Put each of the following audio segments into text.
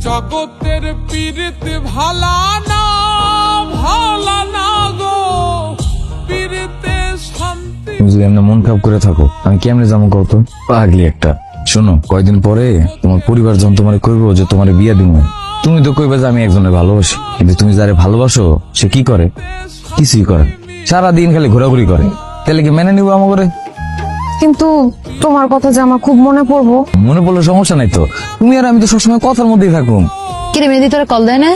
জগতের পীড়িত ভালা না গো, পীড়িতে শান্তি। তুমি যদি এমনি মন খারাপ করে থাকো আমি কেমনে যাবো কত পাগলি একটা। শোনো, কয়দিন পরে তোমার পরিবার জন তোমার কইবো যে তোমার বিয়া দিব। তুমি তো কইবা যে আমি একজনের ভালোবাসি, কিন্তু তুমি যারে ভালোবাসো সে কি করে? কিছুই করে, সারাদিন খালি ঘোরাঘুরি করে। তাহলে কি মেনে নিবো আমাকে? কিন্তু তোমার কথা যে আমার খুব মনে পড়বো। মনে পড়লে সমস্যা নাই তো, তুমি আর আমি তো সবসময় কথার মধ্যেই থাকুম। কিরে মেহেদি, তোরা কল দেয় না?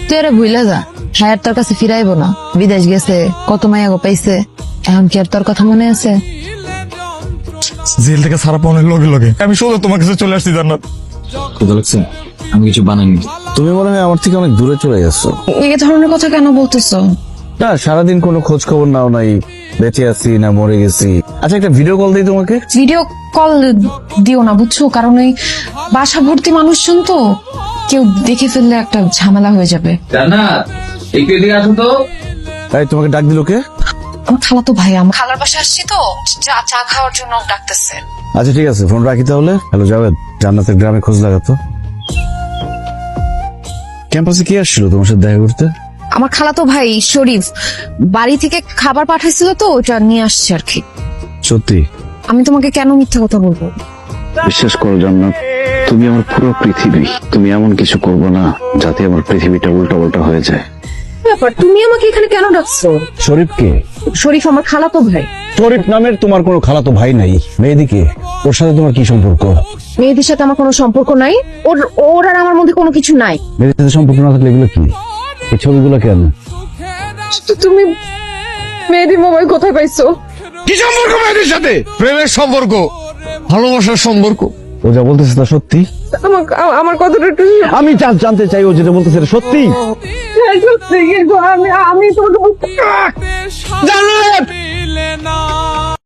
তুই আরে ভুলে যা, হ্যাঁ তোর কাছে ফিরাইবো না। বিদেশ গেছে, কত মায়া গো পাইছে, এখন কি আর তোর কথা মনে আছে? জেল থেকে সারা পাওয়ার লগে লগে আমি সোজা তোমার কাছে চলে আসছি জান্নাত। কথা লাগছে আমি কিছু বানাইনি। তুমি মনে হয় আমার থেকে অনেক দূরে চলে যাচ্ছো। এই ধরনের কথা কেন বলতেছো? না, সারাদিন কোনো খোঁজ খবর নাও নাই, বেঁচে আছি না মরে গেছি। আচ্ছা, একটা ভিডিও কল দিই তোমাকে। ভিডিও কল দিও না বুঝছো, কারণ এই বাসা ভর্তি মানুষজন তো, কেউ দেখে ফেললে একটা ঝামেলা হয়ে যাবে। একটু এদিকে আসো তো। তাই তোমাকে ডাক দিল কে? আমার খালাতো ভাই, আমার খালার বাসা আসছি তো, চা খাওয়ার জন্য ডাকতেছে। আচ্ছা ঠিক আছে, ফোন রাখি তাহলে। হ্যালো জাভেদ, জান্নাতের গ্রামে খোঁজ লাগাতো। ক্যাম্পাসে কি আসছিল তোমার সাথে দেখা করতে? আমার খালাতো ভাই শরীফ বাড়ি থেকে খাবার পাঠাইছিল তো, ওটা নিয়ে আসছে আর কি। সত্যি? আমি তোমাকে কেন মিথ্যা কথা বলবো? বিশ্বাস করো জান্নাত, তুমি আমার পুরো পৃথিবী। তুমি এমন কিছু করবে না যাতে আমার পৃথিবীটা উল্টা পাল্টা হয়ে যায়। ব্যাপার, তুমি আমাকে এখানে কেন ডাকছো? শরীফকে? শরীফ আমার খালাতো ভাই। শরীফ নামের তোমার কোনো খালাতো ভাই নাই। মেয়েদিকে, ওর সাথে তোমার কি সম্পর্ক? মেয়েদের সাথে আমার কোনো সম্পর্ক নাই, ওর আর আমার মধ্যে কোনো কিছু নাই। মেয়েদের সাথে সম্পর্ক না থাকলে এগুলো কি? এই ছবিগুলো কেন? তুমি মেয়েদের মোবাইল কোথায় পাইছো? কি সম্পর্ক মেয়েদের সাথে? প্রেমের সম্পর্ক, ভালোবাসার সম্পর্ক। ও যা বলতেছে তা সত্যি? আমার কথাটা একটু আমি জানতে চাই ও যেটা বলতেছে এটা সত্যি? সত্যি, কিন্তু আমি তোমাকে জান্নাত